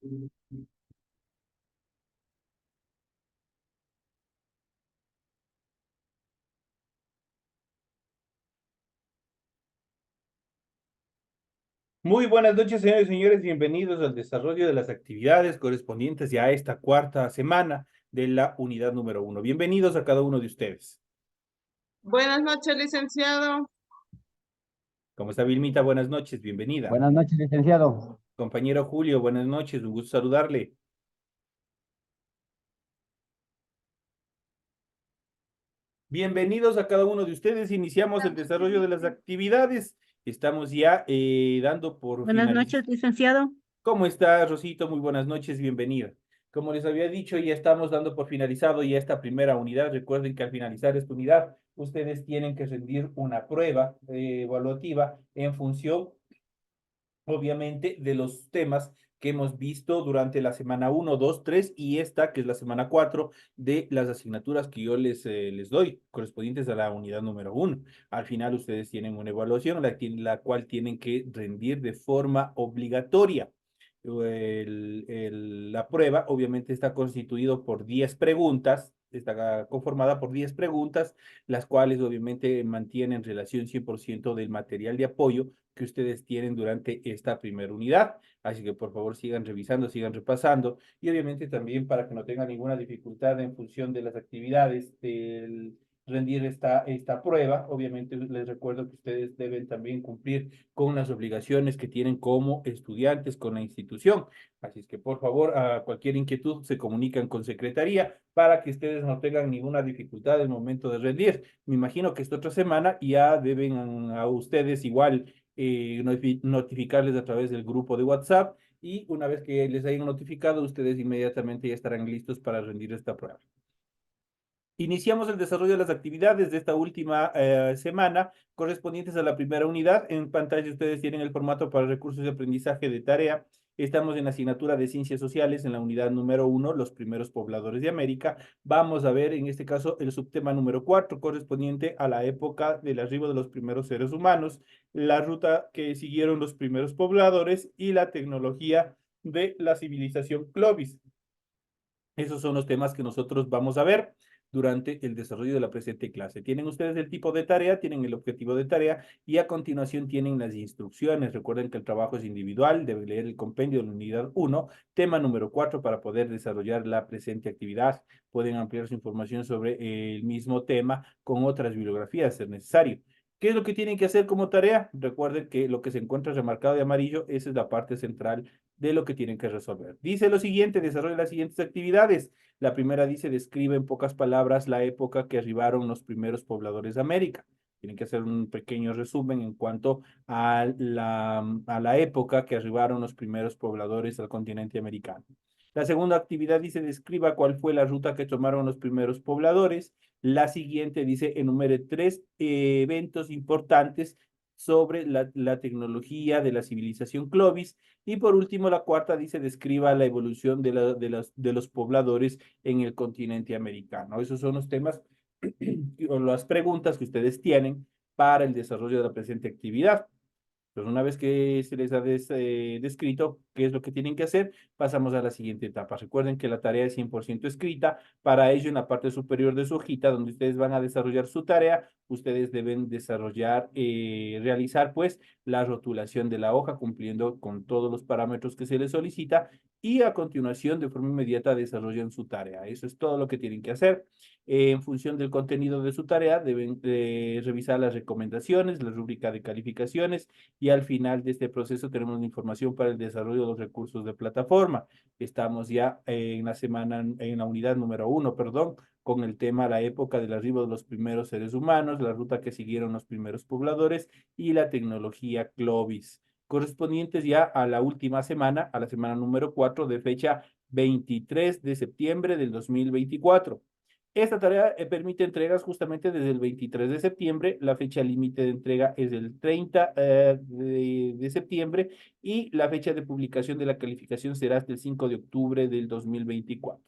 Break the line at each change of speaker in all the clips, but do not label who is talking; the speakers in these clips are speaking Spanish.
Muy buenas noches, señores y señores. Bienvenidos al desarrollo de las actividades correspondientes ya a esta cuarta semana de la unidad número uno. Bienvenidos a cada uno de ustedes.
Buenas noches, licenciado.
¿Cómo está Vilmita? Buenas noches, bienvenida.
Buenas noches, licenciado.
Compañero Julio, buenas noches, un gusto saludarle. Bienvenidos a cada uno de ustedes. Iniciamos el desarrollo de las actividades. Estamos ya dando por
Buenas
finalizado.
noches, licenciado.
¿Cómo está, Rosito? Muy buenas noches, bienvenida. Como les había dicho, ya estamos dando por finalizado ya esta primera unidad. Recuerden que al finalizar esta unidad, ustedes tienen que rendir una prueba evaluativa en función, obviamente, de los temas que hemos visto durante la semana uno, 2, 3 y esta, que es la semana 4 de las asignaturas que yo les doy, correspondientes a la unidad número uno. Al final, ustedes tienen una evaluación, la cual tienen que rendir de forma obligatoria. La prueba obviamente está constituido por 10 preguntas, está conformada por 10 preguntas, las cuales obviamente mantienen relación 100% del material de apoyo que ustedes tienen durante esta primera unidad. Así que por favor sigan revisando, sigan repasando y obviamente también para que no tengan ninguna dificultad en función de las actividades del rendir esta prueba. Obviamente les recuerdo que ustedes deben también cumplir con las obligaciones que tienen como estudiantes con la institución. Así es que por favor, a cualquier inquietud se comunican con secretaría para que ustedes no tengan ninguna dificultad en el momento de rendir. Me imagino que esta otra semana ya deben a ustedes igual notificarles a través del grupo de WhatsApp y una vez que les hayan notificado, ustedes inmediatamente ya estarán listos para rendir esta prueba. Iniciamos el desarrollo de las actividades de esta última semana correspondientes a la primera unidad. En pantalla ustedes tienen el formato para recursos de aprendizaje de tarea. Estamos en la asignatura de Ciencias Sociales, en la unidad número uno, los primeros pobladores de América. Vamos a ver en este caso el subtema número 4, correspondiente a la época del arribo de los primeros seres humanos, la ruta que siguieron los primeros pobladores y la tecnología de la civilización Clovis. Esos son los temas que nosotros vamos a ver durante el desarrollo de la presente clase. Tienen ustedes el tipo de tarea, tienen el objetivo de tarea y a continuación tienen las instrucciones. Recuerden que el trabajo es individual, deben leer el compendio de la unidad uno, tema número 4 para poder desarrollar la presente actividad. Pueden ampliar su información sobre el mismo tema con otras bibliografías, si es necesario. ¿Qué es lo que tienen que hacer como tarea? Recuerden que lo que se encuentra remarcado de amarillo, esa es la parte central de lo que tienen que resolver. Dice lo siguiente, desarrolla las siguientes actividades. La primera dice, describe en pocas palabras la época que arribaron los primeros pobladores de América. Tienen que hacer un pequeño resumen en cuanto a la época que arribaron los primeros pobladores al continente americano. La segunda actividad dice, describa cuál fue la ruta que tomaron los primeros pobladores. La siguiente dice, enumere tres eventos importantes sobre la tecnología de la civilización Clovis. Y por último, la cuarta dice, describa la evolución de los pobladores en el continente americano. Esos son los temas o las preguntas que ustedes tienen para el desarrollo de la presente actividad. Pues una vez que se les ha descrito qué es lo que tienen que hacer, pasamos a la siguiente etapa. Recuerden que la tarea es 100% escrita. Para ello, en la parte superior de su hojita, donde ustedes van a desarrollar su tarea, ustedes deben realizar pues la rotulación de la hoja, cumpliendo con todos los parámetros que se les solicita y a continuación, de forma inmediata, desarrollan su tarea. Eso es todo lo que tienen que hacer. En función del contenido de su tarea, deben revisar las recomendaciones, la rúbrica de calificaciones y al final de este proceso tenemos la información para el desarrollo de los recursos de plataforma. Estamos ya en la unidad número uno, perdón, con el tema la época del arribo de los primeros seres humanos, la ruta que siguieron los primeros pobladores y la tecnología Clovis, correspondientes ya a la última semana, a la semana número 4 de fecha 23 de septiembre del 2024. Esta tarea permite entregas justamente desde el 23 de septiembre. La fecha límite de entrega es el 30 de septiembre y la fecha de publicación de la calificación será hasta el 5 de octubre del 2024.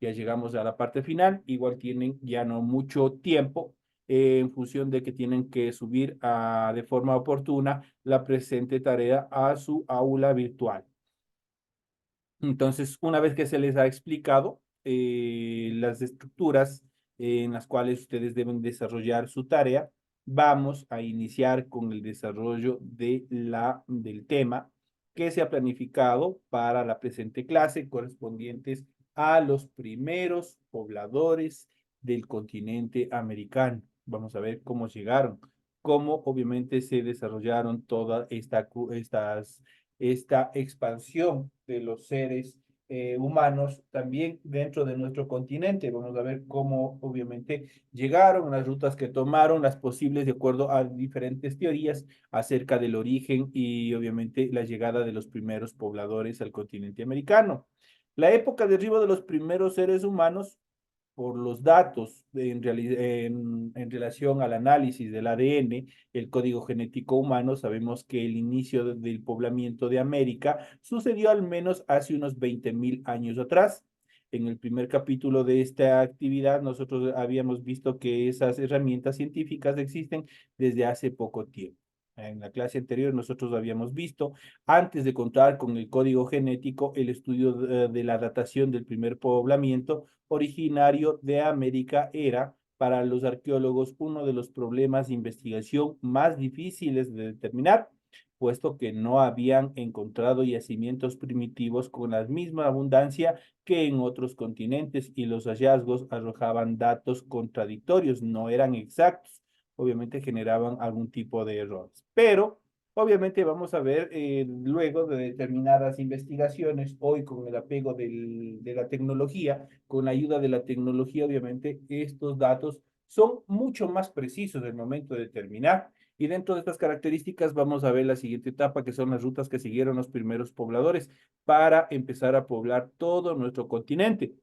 Ya llegamos a la parte final. Igual tienen ya no mucho tiempo en función de que tienen que subir de forma oportuna la presente tarea a su aula virtual. Entonces, una vez que se les ha explicado las estructuras en las cuales ustedes deben desarrollar su tarea, vamos a iniciar con el desarrollo del tema que se ha planificado para la presente clase, correspondientes a los primeros pobladores del continente americano. Vamos a ver cómo llegaron, cómo obviamente se desarrollaron toda esta expansión de los seres humanos también dentro de nuestro continente. Vamos a ver cómo obviamente llegaron, las rutas que tomaron, las posibles de acuerdo a diferentes teorías acerca del origen y obviamente la llegada de los primeros pobladores al continente americano. La época de arribo de los primeros seres humanos por los datos en relación al análisis del ADN, el código genético humano, sabemos que el inicio del poblamiento de América sucedió al menos hace unos 20.000 años atrás. En el primer capítulo de esta actividad, nosotros habíamos visto que esas herramientas científicas existen desde hace poco tiempo. En la clase anterior nosotros habíamos visto, antes de contar con el código genético, el estudio de la datación del primer poblamiento originario de América era para los arqueólogos uno de los problemas de investigación más difíciles de determinar, puesto que no habían encontrado yacimientos primitivos con la misma abundancia que en otros continentes y los hallazgos arrojaban datos contradictorios, no eran exactos, obviamente generaban algún tipo de errores. Pero obviamente vamos a ver luego de determinadas investigaciones, hoy con el apego de la tecnología, con la ayuda de la tecnología, obviamente estos datos son mucho más precisos en el momento de determinar. Y dentro de estas características vamos a ver la siguiente etapa, que son las rutas que siguieron los primeros pobladores para empezar a poblar todo nuestro continente.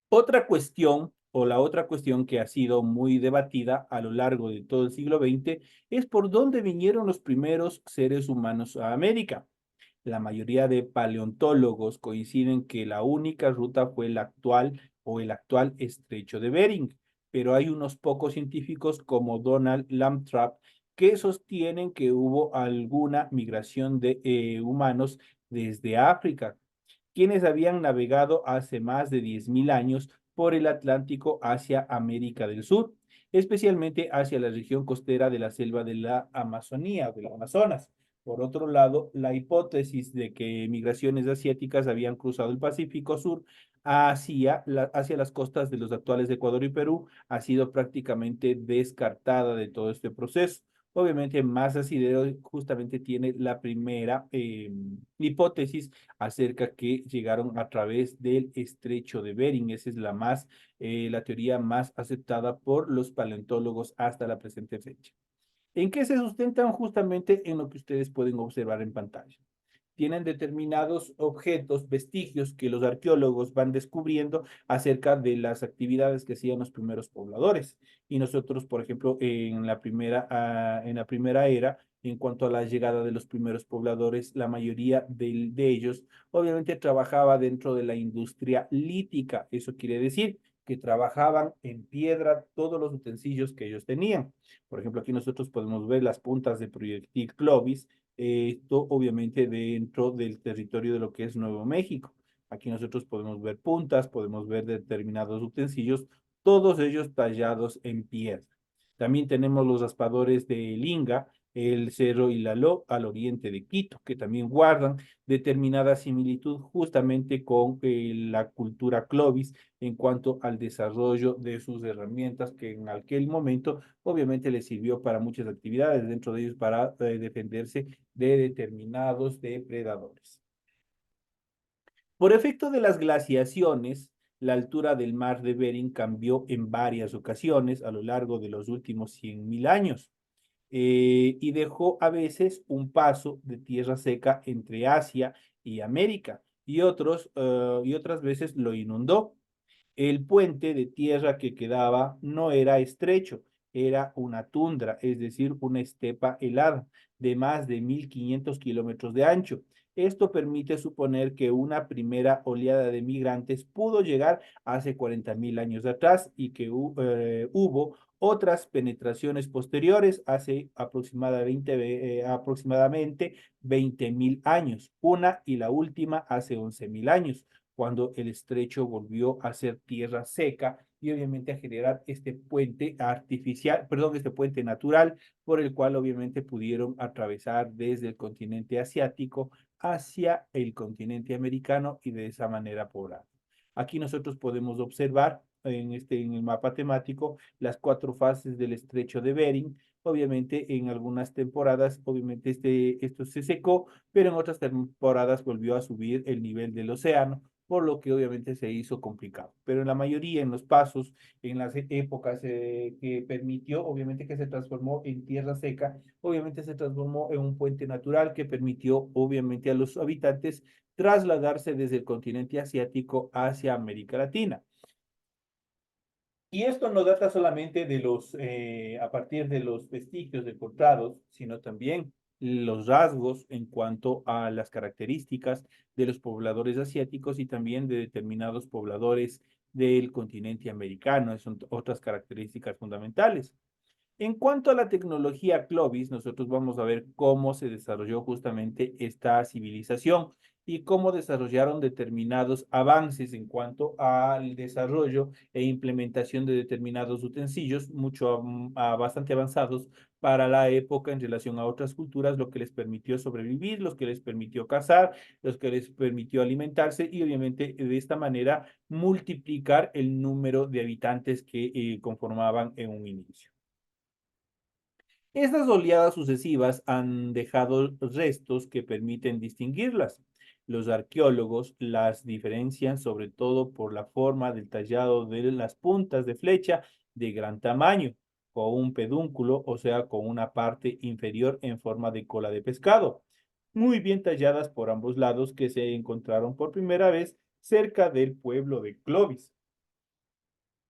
Otra cuestión o la otra cuestión que ha sido muy debatida a lo largo de todo el siglo XX es por dónde vinieron los primeros seres humanos a América. La mayoría de paleontólogos coinciden que la única ruta fue la actual o el actual estrecho de Bering, pero hay unos pocos científicos como Donald Lamtrap que sostienen que hubo alguna migración de humanos desde África, quienes habían navegado hace más de 10.000 años por el Atlántico hacia América del Sur, especialmente hacia la región costera de la selva de la Amazonía, del Amazonas. Por otro lado, la hipótesis de que migraciones asiáticas habían cruzado el Pacífico Sur hacia las costas de los actuales Ecuador y Perú ha sido prácticamente descartada de todo este proceso. Obviamente, Massa Asidero justamente tiene la primera hipótesis acerca que llegaron a través del estrecho de Bering. Esa es la teoría más aceptada por los paleontólogos hasta la presente fecha. ¿En qué se sustentan? Justamente en lo que ustedes pueden observar en pantalla. Tienen determinados objetos, vestigios que los arqueólogos van descubriendo acerca de las actividades que hacían los primeros pobladores. Y nosotros, por ejemplo, en la primera era, en cuanto a la llegada de los primeros pobladores, la mayoría de ellos obviamente trabajaba dentro de la industria lítica. Eso quiere decir que trabajaban en piedra todos los utensilios que ellos tenían. Por ejemplo, aquí nosotros podemos ver las puntas de proyectil Clovis, esto obviamente dentro del territorio de lo que es Nuevo México. Aquí nosotros podemos ver puntas, podemos ver determinados utensilios, todos ellos tallados en piedra. También tenemos los raspadores de Linga, el Cerro Ilaló al oriente de Quito, que también guardan determinada similitud justamente con la cultura Clovis en cuanto al desarrollo de sus herramientas, que en aquel momento obviamente les sirvió para muchas actividades, dentro de ellos para defenderse de determinados depredadores. Por efecto de las glaciaciones, la altura del mar de Bering cambió en varias ocasiones a lo largo de los últimos 100.000 años y dejó a veces un paso de tierra seca entre Asia y América y otras veces lo inundó. El puente de tierra que quedaba no era estrecho, era una tundra, es decir, una estepa helada de más de 1.500 kilómetros de ancho. Esto permite suponer que una primera oleada de migrantes pudo llegar hace 40.000 años atrás y que hubo Otras penetraciones posteriores hace aproximadamente 20.000 años. Una y la última hace 11.000 años, cuando el estrecho volvió a ser tierra seca y obviamente a generar este puente artificial, perdón, este puente natural, por el cual obviamente pudieron atravesar desde el continente asiático hacia el continente americano y de esa manera poblar. Aquí nosotros podemos observar en el mapa temático las cuatro fases del estrecho de Bering. Obviamente en algunas temporadas, obviamente esto se secó, pero en otras temporadas volvió a subir el nivel del océano, por lo que obviamente se hizo complicado. Pero en la mayoría, en los pasos, en las épocas que permitió, obviamente que se transformó en tierra seca, obviamente se transformó en un puente natural que permitió, obviamente, a los habitantes trasladarse desde el continente asiático hacia América Latina. Y esto no data solamente a partir de los vestigios encontrados, sino también los rasgos en cuanto a las características de los pobladores asiáticos y también de determinados pobladores del continente americano. Son otras características fundamentales. En cuanto a la tecnología Clovis, nosotros vamos a ver cómo se desarrolló justamente esta civilización y cómo desarrollaron determinados avances en cuanto al desarrollo e implementación de determinados utensilios, bastante avanzados para la época en relación a otras culturas, lo que les permitió sobrevivir, lo que les permitió cazar, lo que les permitió alimentarse y obviamente de esta manera multiplicar el número de habitantes que conformaban en un inicio. Estas oleadas sucesivas han dejado restos que permiten distinguirlas. Los arqueólogos las diferencian sobre todo por la forma del tallado de las puntas de flecha de gran tamaño, con un pedúnculo, o sea, con una parte inferior en forma de cola de pescado, muy bien talladas por ambos lados que se encontraron por primera vez cerca del pueblo de Clovis.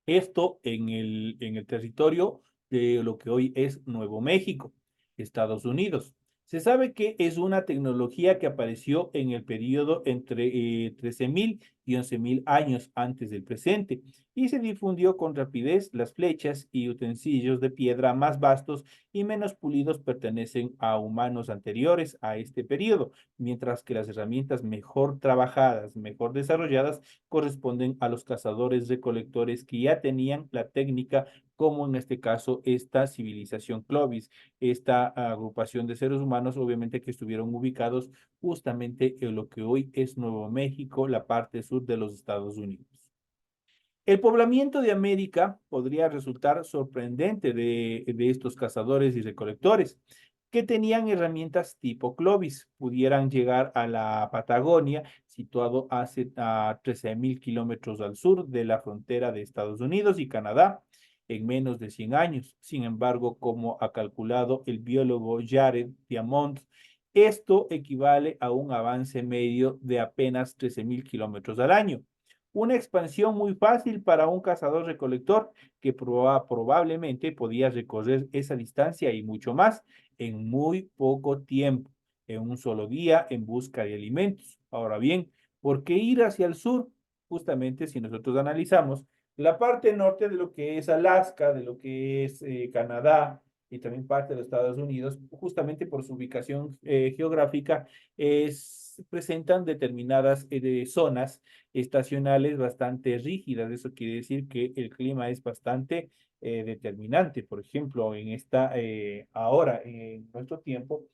Esto en el territorio de lo que hoy es Nuevo México, Estados Unidos. Se sabe que es una tecnología que apareció en el periodo entre 13.000 y 11.000 años antes del presente y se difundió con rapidez. Las flechas y utensilios de piedra más vastos y menos pulidos pertenecen a humanos anteriores a este periodo, mientras que las herramientas mejor trabajadas, mejor desarrolladas, corresponden a los cazadores recolectores que ya tenían la técnica, como en este caso esta civilización Clovis, esta agrupación de seres humanos, obviamente que estuvieron ubicados justamente en lo que hoy es Nuevo México, la parte sur de los Estados Unidos. El poblamiento de América podría resultar sorprendente de estos cazadores y recolectores, que tenían herramientas tipo Clovis, pudieran llegar a la Patagonia, situado a 13.000 kilómetros al sur de la frontera de Estados Unidos y Canadá, en menos de 100 años. Sin embargo, como ha calculado el biólogo Jared Diamond, esto equivale a un avance medio de apenas 13.000 kilómetros al año. Una expansión muy fácil para un cazador-recolector que probablemente podía recorrer esa distancia y mucho más en muy poco tiempo, en un solo día, en busca de alimentos. Ahora bien, ¿por qué ir hacia el sur? Justamente si nosotros analizamos la parte norte de lo que es Alaska, de lo que es Canadá y también parte de los Estados Unidos, justamente por su ubicación geográfica, presentan determinadas zonas estacionales bastante rígidas. Eso quiere decir que el clima es bastante determinante. Por ejemplo, ahora, en nuestro tiempo,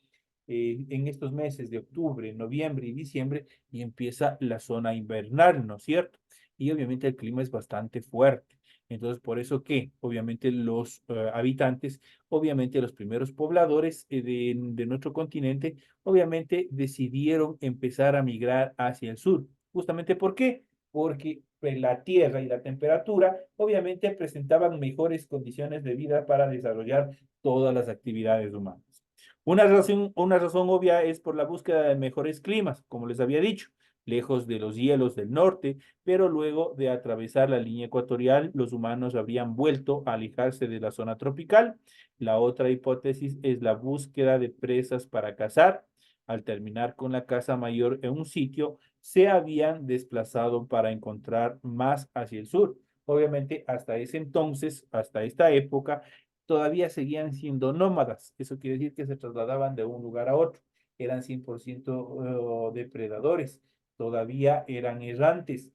en estos meses de octubre, noviembre y diciembre, y empieza la zona invernal, ¿no es cierto? Y obviamente el clima es bastante fuerte. Entonces, por eso que, obviamente, los habitantes, obviamente los primeros pobladores de nuestro continente, obviamente decidieron empezar a migrar hacia el sur. ¿Justamente por qué? Porque pues, la tierra y la temperatura obviamente presentaban mejores condiciones de vida para desarrollar todas las actividades humanas. Una razón obvia es por la búsqueda de mejores climas, como les había dicho, lejos de los hielos del norte, pero luego de atravesar la línea ecuatorial, los humanos habrían vuelto a alejarse de la zona tropical. La otra hipótesis es la búsqueda de presas para cazar. Al terminar con la caza mayor en un sitio, se habían desplazado para encontrar más hacia el sur. Obviamente, hasta ese entonces, hasta esta época, todavía seguían siendo nómadas. Eso quiere decir que se trasladaban de un lugar a otro. Eran 100% depredadores. Todavía eran errantes.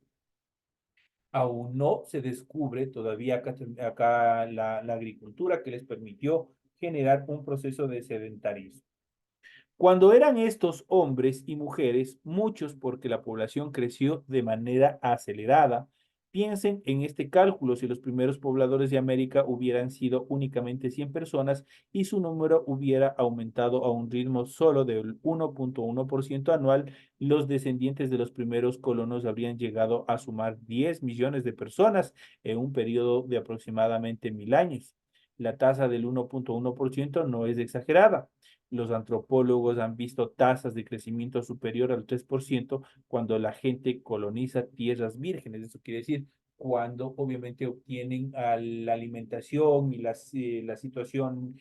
Aún no se descubre todavía acá la agricultura que les permitió generar un proceso de sedentarismo. Cuando eran estos hombres y mujeres, muchos porque la población creció de manera acelerada, piensen en este cálculo si los primeros pobladores de América hubieran sido únicamente 100 personas y su número hubiera aumentado a un ritmo solo del 1.1% anual, los descendientes de los primeros colonos habrían llegado a sumar 10 millones de personas en un periodo de aproximadamente 1000 años. La tasa del 1.1% no es exagerada. Los antropólogos han visto tasas de crecimiento superior al 3% cuando la gente coloniza tierras vírgenes. Eso quiere decir cuando obviamente obtienen la alimentación y la situación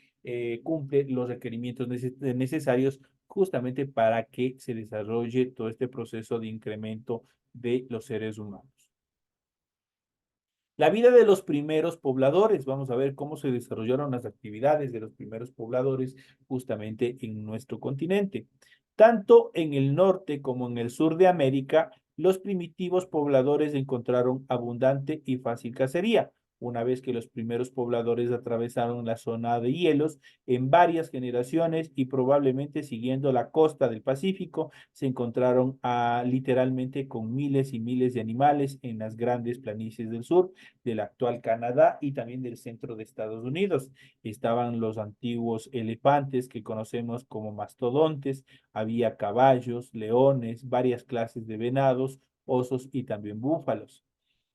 cumple los requerimientos necesarios justamente para que se desarrolle todo este proceso de incremento de los seres humanos. La vida de los primeros pobladores, vamos a ver cómo se desarrollaron las actividades de los primeros pobladores justamente en nuestro continente. Tanto en el norte como en el sur de América, los primitivos pobladores encontraron abundante y fácil cacería. Una vez que los primeros pobladores atravesaron la zona de hielos en varias generaciones y probablemente siguiendo la costa del Pacífico, se encontraron literalmente con miles y miles de animales en las grandes planicies del sur del actual Canadá y también del centro de Estados Unidos. Estaban los antiguos elefantes que conocemos como mastodontes, había caballos, leones, varias clases de venados, osos y también búfalos.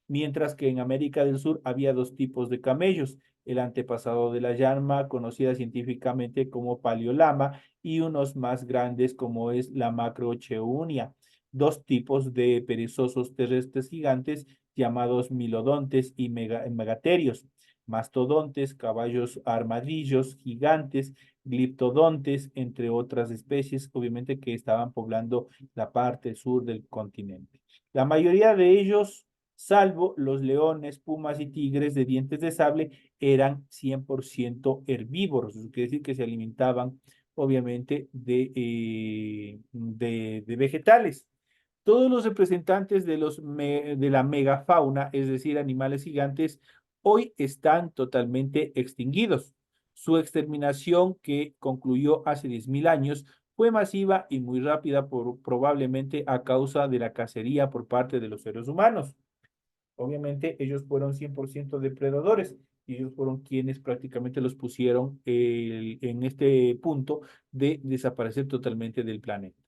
Mientras que en América del Sur había dos tipos de camellos, el antepasado de la llama, conocida científicamente como paleolama, y unos más grandes como es la macrocheunia, dos tipos de perezosos terrestres gigantes llamados milodontes y megaterios, mastodontes, caballos armadillos gigantes, gliptodontes, entre otras especies, obviamente que estaban poblando la parte sur del continente. La mayoría de ellos, salvo los leones, pumas y tigres de dientes de sable, eran 100% herbívoros, eso quiere decir que se alimentaban obviamente de vegetales. Todos los representantes de la megafauna, es decir, animales gigantes, hoy están totalmente extinguidos. Su exterminación, que concluyó hace 10.000 años, fue masiva y muy rápida, probablemente a causa de la cacería por parte de los seres humanos. Obviamente ellos fueron 100% depredadores y ellos fueron quienes prácticamente los pusieron en este punto de desaparecer totalmente del planeta.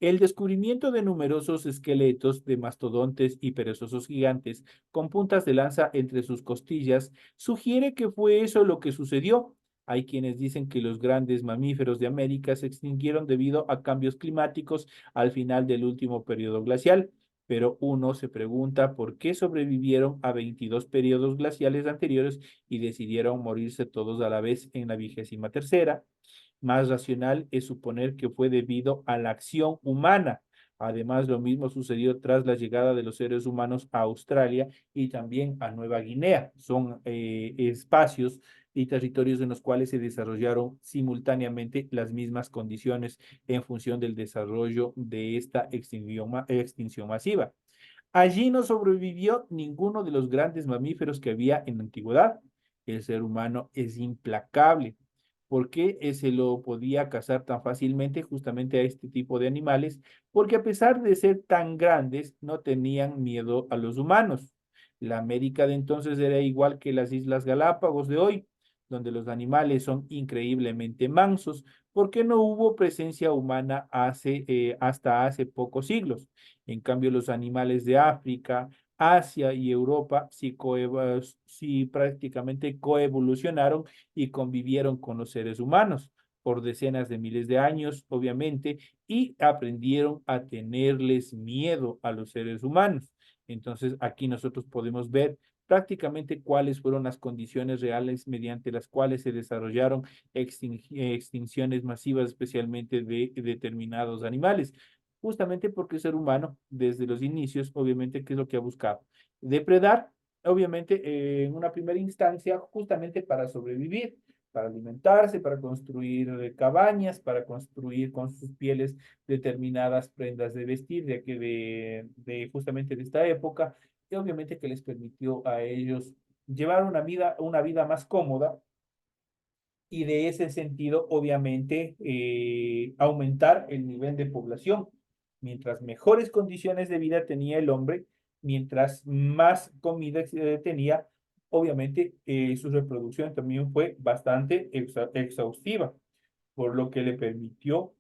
El descubrimiento de numerosos esqueletos de mastodontes y perezosos gigantes con puntas de lanza entre sus costillas sugiere que fue eso lo que sucedió. Hay quienes dicen que los grandes mamíferos de América se extinguieron debido a cambios climáticos al final del último periodo glacial, pero uno se pregunta por qué sobrevivieron a 22 periodos glaciales anteriores y decidieron morirse todos a la vez en la 23ª. Más racional es suponer que fue debido a la acción humana. Además, lo mismo sucedió tras la llegada de los seres humanos a Australia y también a Nueva Guinea. Son espacios y territorios en los cuales se desarrollaron simultáneamente las mismas condiciones en función del desarrollo de esta extinción masiva. Allí no sobrevivió ninguno de los grandes mamíferos que había en la antigüedad. El ser humano es implacable. ¿Por qué se lo podía cazar tan fácilmente justamente a este tipo de animales? Porque a pesar de ser tan grandes, no tenían miedo a los humanos. La América de entonces era igual que las Islas Galápagos de hoy, donde los animales son increíblemente mansos, porque no hubo presencia humana hasta hace pocos siglos. En cambio, los animales de África, Asia y Europa sí prácticamente coevolucionaron y convivieron con los seres humanos por decenas de miles de años, obviamente, y aprendieron a tenerles miedo a los seres humanos. Entonces, aquí nosotros podemos ver prácticamente cuáles fueron las condiciones reales mediante las cuales se desarrollaron extinciones masivas, especialmente de determinados animales, justamente porque el ser humano, desde los inicios, obviamente, ¿qué es lo que ha buscado? Depredar obviamente, en una primera instancia, justamente para sobrevivir, para alimentarse, para construir cabañas, para construir con sus pieles determinadas prendas de vestir, ya que de justamente de esta época, y obviamente que les permitió a ellos llevar una vida más cómoda y de ese sentido, obviamente, aumentar el nivel de población. Mientras mejores condiciones de vida tenía el hombre, mientras más comida tenía, obviamente su reproducción también fue bastante exhaustiva, por lo que le permitió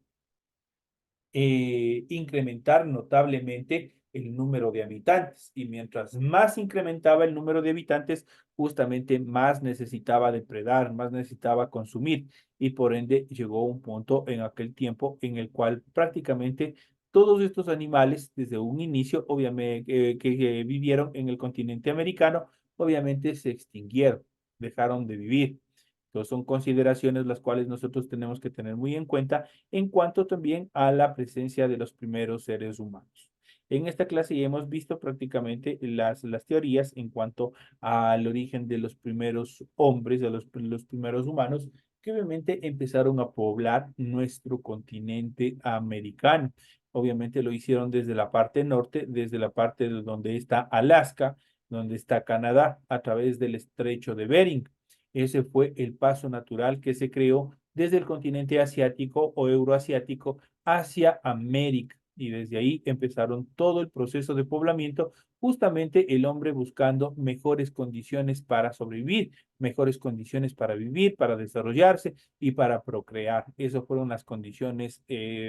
incrementar notablemente el número de habitantes. Y mientras más incrementaba el número de habitantes, justamente más necesitaba depredar, más necesitaba consumir. Y por ende llegó un punto en aquel tiempo en el cual prácticamente todos estos animales, desde un inicio, obviamente, que vivieron en el continente americano, obviamente se extinguieron, dejaron de vivir. Entonces son consideraciones las cuales nosotros tenemos que tener muy en cuenta en cuanto también a la presencia de los primeros seres humanos. En esta clase ya hemos visto prácticamente las teorías en cuanto al origen de los primeros hombres, de los primeros humanos, que obviamente empezaron a poblar nuestro continente americano. Obviamente lo hicieron desde la parte norte, desde la parte de donde está Alaska, donde está Canadá, a través del estrecho de Bering. Ese fue el paso natural que se creó desde el continente asiático o euroasiático hacia América. Y desde ahí empezaron todo el proceso de poblamiento, justamente el hombre buscando mejores condiciones para sobrevivir, mejores condiciones para vivir, para desarrollarse y para procrear. Esas fueron las condiciones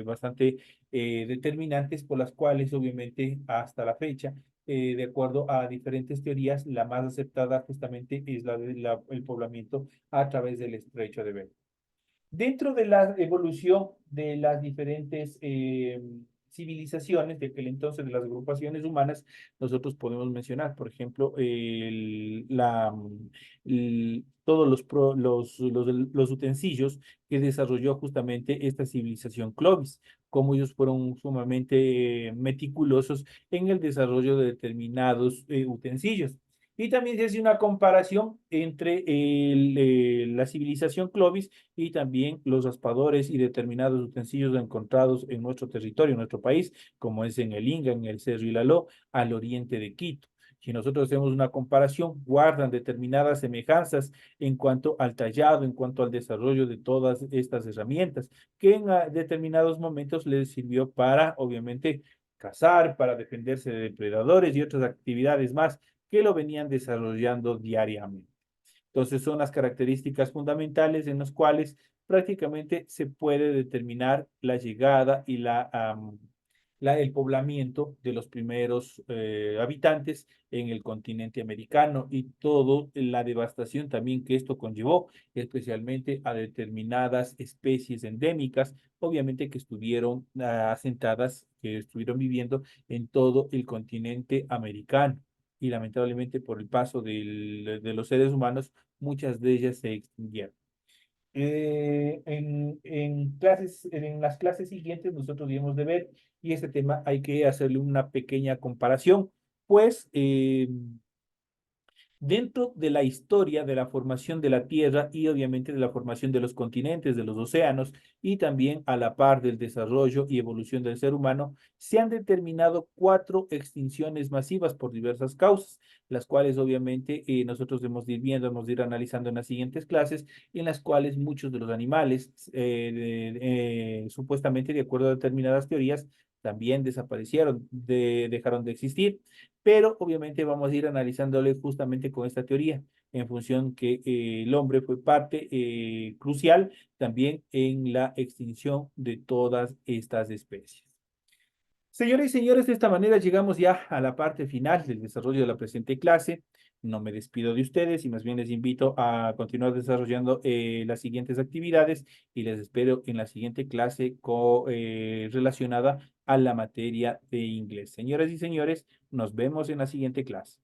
bastante determinantes por las cuales, obviamente, hasta la fecha, de acuerdo a diferentes teorías, la más aceptada justamente es el poblamiento a través del estrecho de Bering. Dentro de la evolución de las diferentes civilizaciones de aquel entonces, de las agrupaciones humanas, nosotros podemos mencionar, por ejemplo, todos los utensilios que desarrolló justamente esta civilización Clovis, cómo ellos fueron sumamente meticulosos en el desarrollo de determinados utensilios. Y también se hace una comparación entre la civilización Clovis y también los raspadores y determinados utensilios encontrados en nuestro territorio, en nuestro país, como es en el Inga, en el Cerro Ilaló, al oriente de Quito. Si nosotros hacemos una comparación, guardan determinadas semejanzas en cuanto al tallado, en cuanto al desarrollo de todas estas herramientas, que en determinados momentos les sirvió para, obviamente, cazar, para defenderse de depredadores y otras actividades más que lo venían desarrollando diariamente. Entonces son las características fundamentales en las cuales prácticamente se puede determinar la llegada y el poblamiento de los primeros habitantes en el continente americano y toda la devastación también que esto conllevó, especialmente a determinadas especies endémicas, obviamente que estuvieron asentadas, que estuvieron viviendo en todo el continente americano. Y lamentablemente por el paso de los seres humanos, muchas de ellas se extinguieron. En las clases siguientes nosotros debemos de ver, y este tema hay que hacerle una pequeña comparación, pues dentro de la historia de la formación de la Tierra y obviamente de la formación de los continentes, de los océanos y también a la par del desarrollo y evolución del ser humano, se han determinado 4 extinciones masivas por diversas causas, las cuales obviamente nosotros hemos de ir viendo, hemos de ir analizando en las siguientes clases, en las cuales muchos de los animales, supuestamente de acuerdo a determinadas teorías, también desaparecieron, dejaron de existir, pero obviamente vamos a ir analizándole justamente con esta teoría, en función que el hombre fue parte crucial también en la extinción de todas estas especies. Señores y señores, de esta manera llegamos ya a la parte final del desarrollo de la presente clase. No me despido de ustedes y más bien les invito a continuar desarrollando las siguientes actividades y les espero en la siguiente clase relacionada a la materia de inglés. Señoras y señores, nos vemos en la siguiente clase.